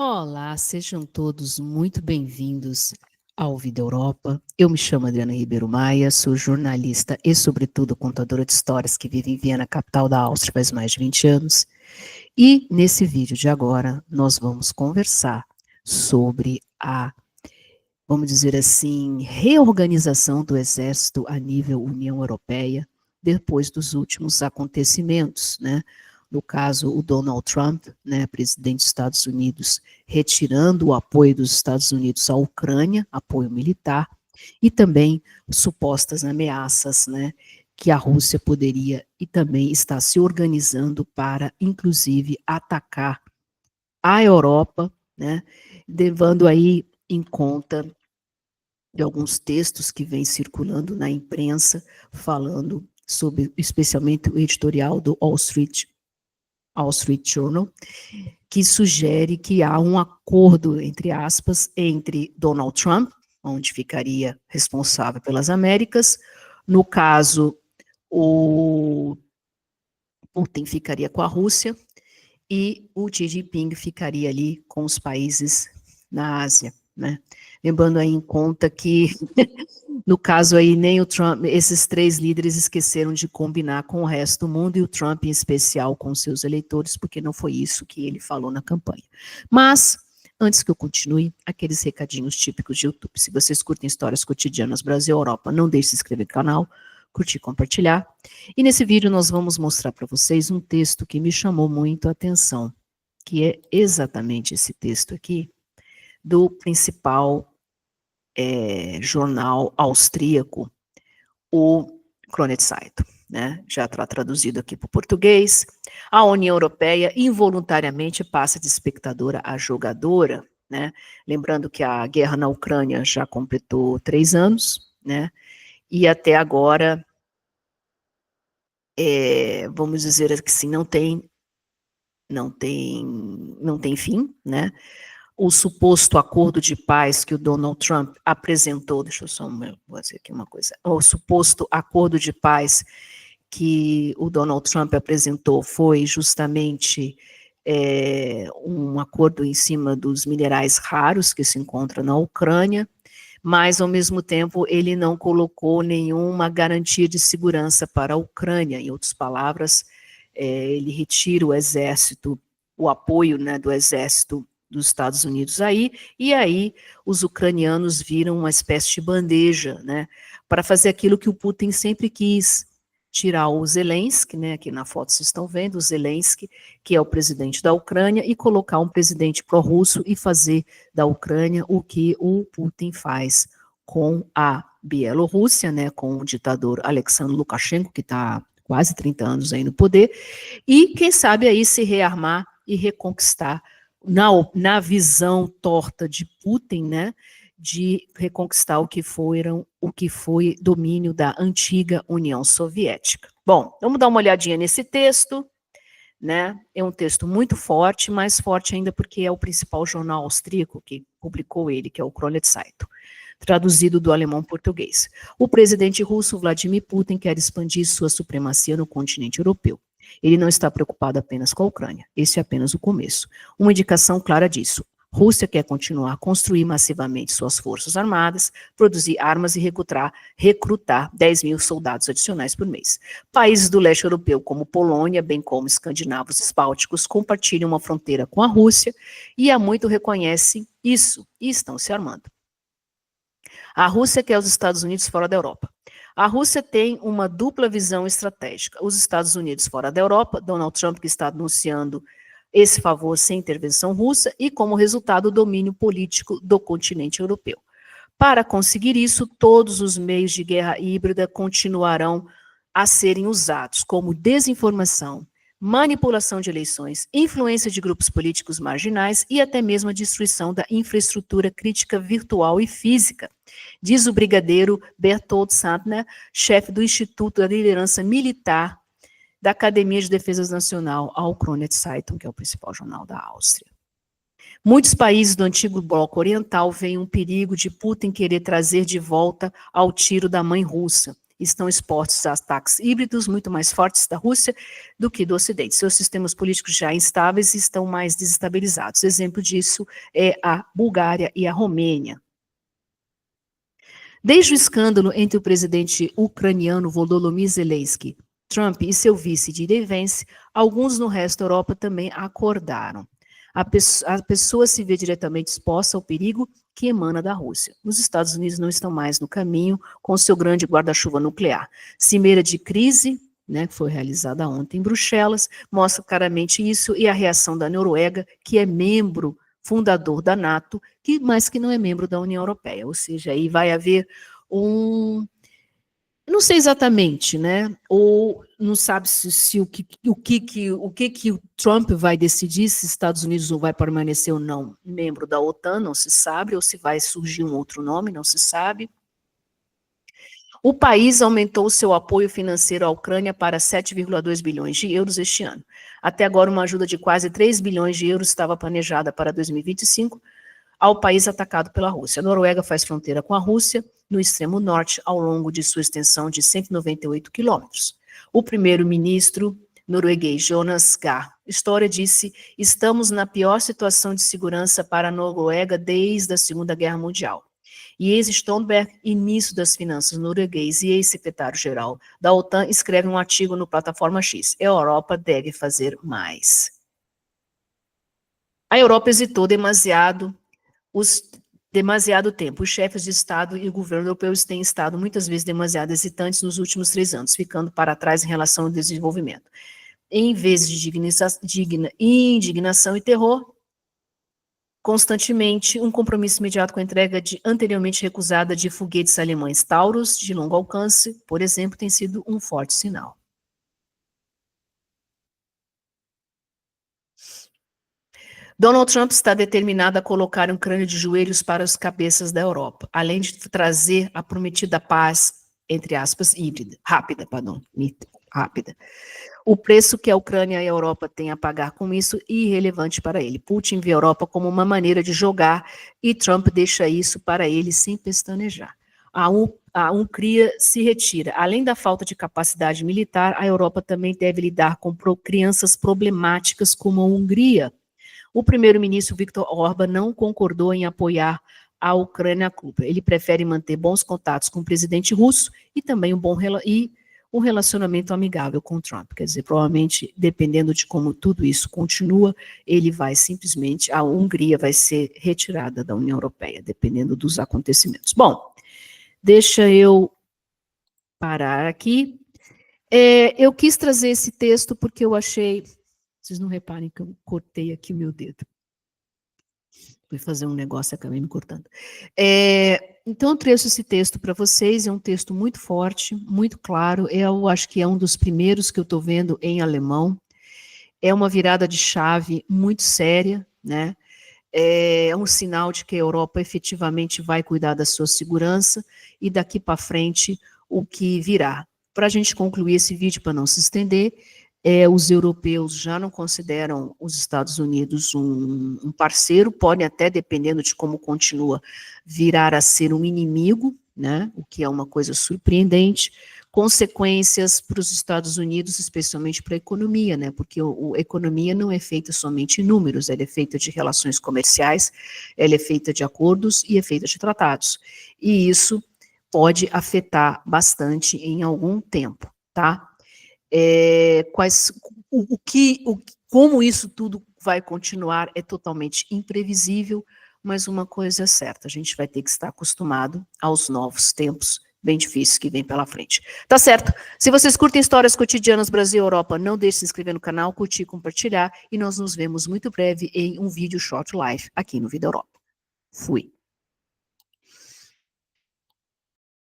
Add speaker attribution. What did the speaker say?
Speaker 1: Olá, sejam todos muito bem-vindos ao Vida Europa. Eu me chamo Adriana Ribeiro Maia, sou jornalista e, sobretudo, contadora de histórias que vive em Viena, capital da Áustria, faz mais de 20 anos. E nesse vídeo de agora, nós vamos conversar sobre a, vamos dizer assim, reorganização do Exército a nível União Europeia, depois dos últimos acontecimentos, né? No caso, o Donald Trump, né, presidente dos Estados Unidos, retirando o apoio dos Estados Unidos à Ucrânia, apoio militar, e também supostas ameaças, né, que a Rússia poderia e também está se organizando para, inclusive, atacar a Europa, né, levando aí em conta de alguns textos que vêm circulando na imprensa, falando sobre, especialmente o editorial do Wall Street Journal, que sugere que há um acordo, entre aspas, entre Donald Trump, onde ficaria responsável pelas Américas, no caso, o Putin ficaria com a Rússia, e o Xi Jinping ficaria ali com os países na Ásia, né? Lembrando aí em conta que, no caso aí, nem o Trump, esses três líderes esqueceram de combinar com o resto do mundo, e o Trump em especial com seus eleitores, porque não foi isso que ele falou na campanha. Mas, antes que eu continue, aqueles recadinhos típicos de YouTube. Se vocês curtem histórias cotidianas Brasil e Europa, não deixe de se inscrever no canal, curtir e compartilhar. E nesse vídeo nós vamos mostrar para vocês um texto que me chamou muito a atenção, que é exatamente esse texto aqui, do principal jornal austríaco, o Krone Zeitung, né? Já está traduzido aqui para o português. A União Europeia involuntariamente passa de espectadora a jogadora, né? Lembrando que a guerra na Ucrânia já completou 3 anos, né? E até agora, vamos dizer que sim, não tem fim, né? O suposto acordo de paz que o Donald Trump apresentou, deixa eu só fazer aqui uma coisa, o suposto acordo de paz que o Donald Trump apresentou foi justamente um acordo em cima dos minerais raros que se encontram na Ucrânia, mas, ao mesmo tempo, ele não colocou nenhuma garantia de segurança para a Ucrânia. Em outras palavras, ele retira o exército, o apoio, né, do exército dos Estados Unidos aí, e aí os ucranianos viram uma espécie de bandeja, né, para fazer aquilo que o Putin sempre quis, tirar o Zelensky, né, aqui na foto vocês estão vendo, o Zelensky, que é o presidente da Ucrânia, e colocar um presidente pró-russo e fazer da Ucrânia o que o Putin faz com a Bielorrússia, né, com o ditador Alexandre Lukashenko, que está quase 30 anos aí no poder, e quem sabe aí se rearmar e reconquistar, na visão torta de Putin, né, de reconquistar o que foi domínio da antiga União Soviética. Bom, vamos dar uma olhadinha nesse texto, né? É um texto muito forte, mais forte ainda porque é o principal jornal austríaco que publicou ele, que é o Krone Zeitung, traduzido do alemão português. O presidente russo Vladimir Putin quer expandir sua supremacia no continente europeu. Ele não está preocupado apenas com a Ucrânia. Esse é apenas o começo. Uma indicação clara disso. Rússia quer continuar a construir massivamente suas forças armadas, produzir armas e recrutar 10 mil soldados adicionais por mês. Países do leste europeu, como Polônia, bem como escandinavos e bálticos, compartilham uma fronteira com a Rússia e há muito reconhecem isso e estão se armando. A Rússia quer os Estados Unidos fora da Europa. A Rússia tem uma dupla visão estratégica. Os Estados Unidos fora da Europa, Donald Trump que está anunciando esse favor sem intervenção russa e, como resultado, o domínio político do continente europeu. Para conseguir isso, todos os meios de guerra híbrida continuarão a serem usados, como desinformação, manipulação de eleições, influência de grupos políticos marginais e até mesmo a destruição da infraestrutura crítica virtual e física, diz o brigadeiro Bertold Sandner, chefe do Instituto da Liderança Militar da Academia de Defesa Nacional, ao Krone Zeitung, que é o principal jornal da Áustria. Muitos países do antigo bloco oriental veem um perigo de Putin querer trazer de volta ao tiro da mãe russa, estão expostos a ataques híbridos muito mais fortes da Rússia do que do Ocidente. Seus sistemas políticos já instáveis estão mais desestabilizados. Exemplo disso é a Bulgária e a Romênia. Desde o escândalo entre o presidente ucraniano Volodymyr Zelensky, Trump e seu vice J.D. Vance, alguns no resto da Europa também acordaram. A pessoa se vê diretamente exposta ao perigo que emana da Rússia. Os Estados Unidos não estão mais no caminho com seu grande guarda-chuva nuclear. Cimeira de crise, né, que foi realizada ontem em Bruxelas, mostra claramente isso, e a reação da Noruega, que é membro fundador da NATO, mas que não é membro da União Europeia. Ou seja, aí vai haver não sei exatamente, né? Ou não sabe se o que o Trump vai decidir, se Estados Unidos vai permanecer ou não membro da OTAN, não se sabe, ou se vai surgir um outro nome, não se sabe. O país aumentou seu apoio financeiro à Ucrânia para 7,2 bilhões de euros este ano. Até agora, uma ajuda de quase 3 bilhões de euros estava planejada para 2025 ao país atacado pela Rússia. A Noruega faz fronteira com a Rússia, no extremo norte, ao longo de sua extensão de 198 quilômetros. O primeiro-ministro norueguês Jonas Gahr Støre disse: estamos na pior situação de segurança para a Noruega desde a Segunda Guerra Mundial. E Stoltenberg, ministro das Finanças norueguês e ex-secretário-geral da OTAN, escreve um artigo no Plataforma X. A Europa deve fazer mais. A Europa hesitou demasiado tempo. Os chefes de Estado e o governo europeus têm estado muitas vezes demasiado hesitantes nos últimos 3 anos, ficando para trás em relação ao desenvolvimento. Em vez de indignação e terror, constantemente um compromisso imediato com a entrega anteriormente recusada de foguetes alemães Taurus de longo alcance, por exemplo, tem sido um forte sinal. Donald Trump está determinado a colocar um crânio de joelhos para as cabeças da Europa, além de trazer a prometida paz, entre aspas, rápida. O preço que a Ucrânia e a Europa têm a pagar com isso é irrelevante para ele. Putin vê a Europa como uma maneira de jogar e Trump deixa isso para ele sem pestanejar. A Hungria se retira. Além da falta de capacidade militar, a Europa também deve lidar com crianças problemáticas como a Hungria. O primeiro-ministro Viktor Orbán não concordou em apoiar a Ucrânia à Cuba. Ele prefere manter bons contatos com o presidente russo e também um relacionamento amigável com Trump. Quer dizer, provavelmente, dependendo de como tudo isso continua, ele vai simplesmente, a Hungria vai ser retirada da União Europeia, dependendo dos acontecimentos. Bom, deixa eu parar aqui. Eu quis trazer esse texto porque eu achei... Vocês não reparem que eu cortei aqui o meu dedo. Fui fazer um negócio e acabei me cortando. Então, eu trouxe esse texto para vocês, é um texto muito forte, muito claro, eu acho que é um dos primeiros que eu estou vendo em alemão, é uma virada de chave muito séria, né? É um sinal de que a Europa efetivamente vai cuidar da sua segurança e daqui para frente o que virá. Para a gente concluir esse vídeo, para não se estender, os europeus já não consideram os Estados Unidos um parceiro, podem até, dependendo de como continua, virar a ser um inimigo, né, o que é uma coisa surpreendente. Consequências para os Estados Unidos, especialmente para a economia, né, porque a economia não é feita somente em números, ela é feita de relações comerciais, ela é feita de acordos e é feita de tratados. E isso pode afetar bastante em algum tempo, tá? Como isso tudo vai continuar é totalmente imprevisível, mas uma coisa é certa, a gente vai ter que estar acostumado aos novos tempos bem difíceis que vem pela frente. Tá certo? Se vocês curtem histórias cotidianas Brasil e Europa, não deixe de se inscrever no canal, curtir, compartilhar, e nós nos vemos muito breve em um vídeo short live aqui no Vida Europa. Fui!